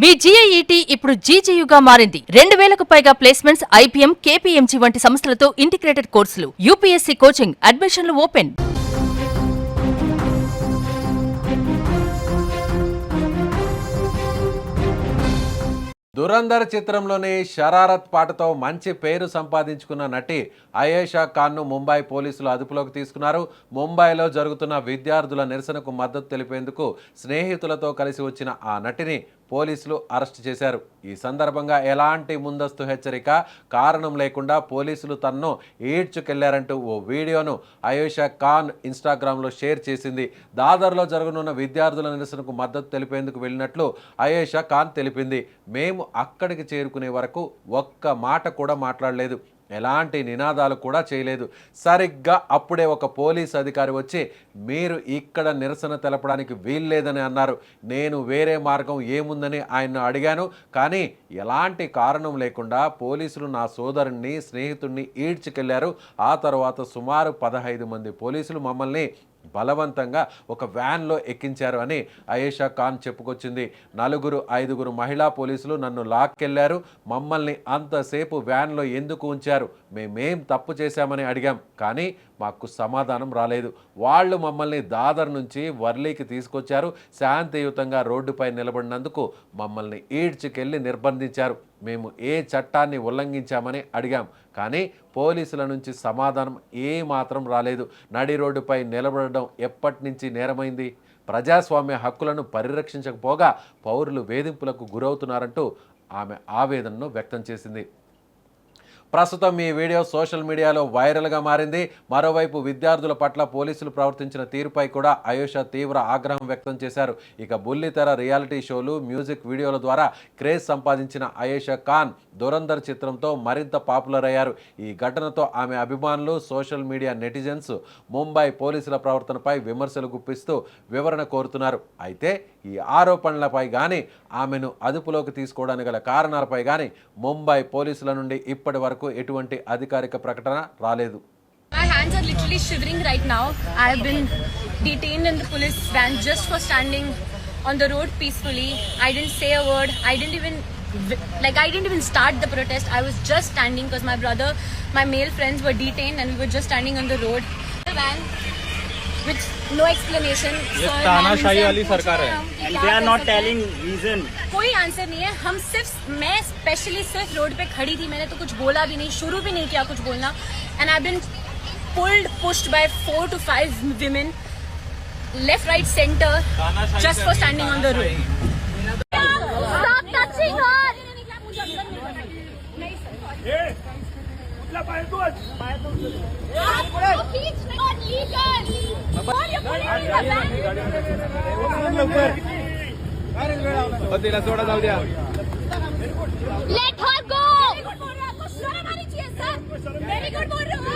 మీ జీఐఈటీ ఇప్పుడు జీజేయుగా మారింది. 2000కు పైగా ప్లేస్మెంట్స్, ఐపీఎం, కేపీఎంజీ వంటి సంస్థలతో ఇంటిగ్రేటెడ్ కోర్సులు. యూపీఎస్సీ కోచింగ్, అడ్మిషన్లు ఓపెన్. దురంధర్ చిత్రంలోని షరారత్ పాటతో మంచి పేరు సంపాదించుకున్న నటి అయేషా ఖాన్ను ముంబై పోలీసులు అదుపులోకి తీసుకున్నారు. ముంబైలో జరుగుతున్న విద్యార్థుల నిరసనకు మద్దతు తెలిపేందుకు స్నేహితులతో కలిసి వచ్చిన ఆ నటిని పోలీసులు అరెస్టు చేశారు. ఈ సందర్భంగా ఎలాంటి ముందస్తు హెచ్చరిక, కారణం లేకుండా పోలీసులు తనను ఈడ్చుకెళ్లారంటూ ఓ వీడియోను అయేషా ఖాన్ ఇన్స్టాగ్రామ్లో షేర్ చేసింది. దాదర్లో జరగనున్న విద్యార్థుల నిరసనకు మద్దతు తెలిపేందుకు వెళ్ళినట్లు అయేషా ఖాన్ తెలిపింది. మేము అక్కడికి చేరుకునే వరకు ఒక్క మాట కూడా మాట్లాడలేదు, ఎలాంటి నినాదాలు కూడా చేయలేదు. సరిగ్గా అప్పుడే ఒక పోలీస్ అధికారి వచ్చి మీరు ఇక్కడ నిరసన తెలపడానికి వీల్లేదని అన్నారు. నేను వేరే మార్గం ఏముందని ఆయన్ను అడిగాను. కానీ ఎలాంటి కారణం లేకుండా పోలీసులు నా సోదరుణ్ణి, స్నేహితుడిని ఈడ్చుకెళ్లారు. ఆ తర్వాత సుమారు 15 మంది పోలీసులు మమ్మల్ని బలవంతంగా ఒక వ్యాన్లో ఎక్కించారు అని అయేషా ఖాన్ చెప్పుకొచ్చింది. 4-5 మహిళా పోలీసులు నన్ను లాక్కెళ్లారు. మమ్మల్ని అంతసేపు వ్యాన్లో ఎందుకు ఉంచారు? మేమేం తప్పు చేశామని అడిగాం, కానీ మాకు సమాధానం రాలేదు. వాళ్ళు మమ్మల్ని దాదర్ నుంచి వర్లీకి తీసుకొచ్చారు. శాంతియుతంగా రోడ్డుపై నిలబడినందుకు మమ్మల్ని ఈడ్చుకెళ్ళి నిర్బంధించారు. మేము ఏ చట్టాన్ని ఉల్లంఘించామని అడిగాం, కానీ పోలీసుల నుంచి సమాధానం ఏమాత్రం రాలేదు. నడి రోడ్డుపై నిలబడడం ఎప్పటి నుంచి నేరమైంది? ప్రజాస్వామ్య హక్కులను పరిరక్షించకపోగా పౌరులు వేధింపులకు గురవుతున్నారంటూ ఆమె ఆవేదనను వ్యక్తం చేసింది. ప్రస్తుతం ఈ వీడియో సోషల్ మీడియాలో వైరల్గా మారింది. మరోవైపు విద్యార్థుల పట్ల పోలీసులు ప్రవర్తించిన తీరుపై కూడా అయేషా తీవ్ర ఆగ్రహం వ్యక్తం చేశారు. ఇక బుల్లితెర రియాలిటీ షోలు, మ్యూజిక్ వీడియోల ద్వారా క్రేజ్ సంపాదించిన అయేషా ఖాన్ దురంధర్ చిత్రంతో మరింత పాపులర్ అయ్యారు. ఈ ఘటనతో ఆమె అభిమానులు, సోషల్ మీడియా నెటిజన్స్ ముంబై పోలీసుల ప్రవర్తనపై విమర్శలు గుప్పిస్తూ వివరణ కోరుతున్నారు. అయితే ఈ ఆరోపణలపై కానీ, ఆమెను అదుపులోకి తీసుకోవడానికి గల కారణాలపై కానీ ముంబై పోలీసుల నుండి ఇప్పటి వరకు ఎటువంటి అధికారిక ప్రకటన రాలేదు. My hands are literally shivering right now. I have been detained in the police van just for standing on the road peacefully. I didn't say a word. I didn't even start the protest. I was just standing because my brother, my male friends were detained and we were just standing on the road. The van with no explanation. ये तानाशाही वाली सरकार है. And they are not telling reason. कोई answer नहीं है. हम सिर्फ, मैं स्पेशली सिर्फ रोड पे खड़ी थी. मैंने तो कुछ बोला भी नहीं, शुरू भी नहीं किया कुछ बोलना. And I've been pushed by 4 to 5 women, left, right, center, just for standing on the road. Stop touching her! तिला सोडा जाऊ द्या. Let her go! Very good बोल रहे हो.